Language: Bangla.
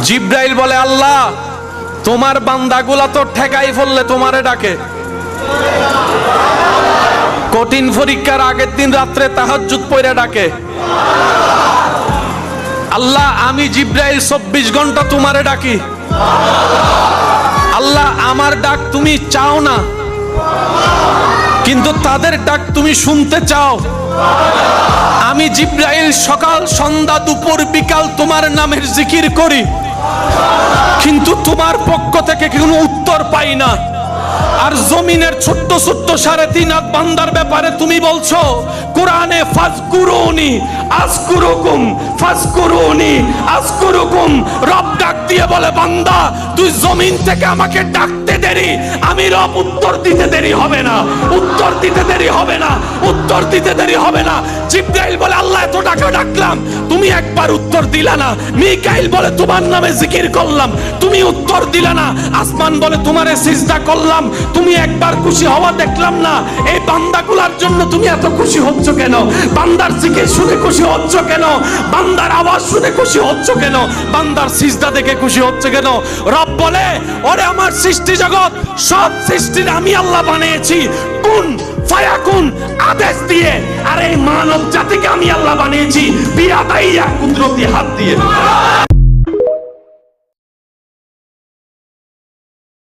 জিব্রাইল বলে, আল্লাহ তোমার বান্দাগুলা তো ঠেকাই ফেললে তোমারে ডাকে। কঠিন পরীক্ষার আগের দিন রাত্রে তাহাজ্জুদ পড়ে ডাকে। আল্লাহ আমি জিব্রাইল 24 ঘন্টা তোমারে ডাকি। আল্লাহ আমার ডাক তুমি চাও না, কিন্তু তাদের ডাক তুমি শুনতে চাও। আমি জিব্রাইল সকাল সন্ধ্যা দুপুর বিকাল তোমার নামের জিকির করি, কিন্তু তোমার পক্ষ থেকে কোনো উত্তর পাই না। আর জমিনের ছোট্ট ছোট্ট 3.5 লাখ বান্দার ব্যাপারে তুমি বলছো কোরআনে, ফাজকুরুনি আযকুরুকুম ফাজকুরুনি আযকুরুকুম। রব ডাক দিয়ে বলে, বান্দা তুই জমিন থেকে আমাকে ডাকতে দেরি, আমি রব উত্তর দিতে দেরি হবে না, উত্তর দিতে দেরি হবে না, উত্তর দিতে দেরি হবে না। জিব্রাইল বলে, আল্লাহ এত টাকা ডাকলাম তুমি একবার উত্তর দিলা না। মিকাইল বলে, তোমার নামে জিকির করলাম তুমি উত্তর দিলা না। আসমান বলে, তোমারে সিজদা করলাম তুমি একবার খুশি হওয়া দেখলাম না। এই বান্দাগুলোর জন্য তুমি এত খুশি হচ্ছ কেন? বান্দার জিকির শুনে খুশি হচ্ছ কেন? বান্দার আওয়াজ শুনে খুশি হচ্ছ কেন? বান্দার সিজদা দেখে খুশি হচ্ছে কেন? রব বলে, ওরে আমার সৃষ্টি জগৎ সব সৃষ্টির আমি আল্লাহ বানিয়েছি কুন ফায়াকুন আদেশ দিয়ে। আর এই মানব জাতিকে আমি আল্লাহ বানিয়েছি বিয়াদাইয়া কুদরতি হাত দিয়ে।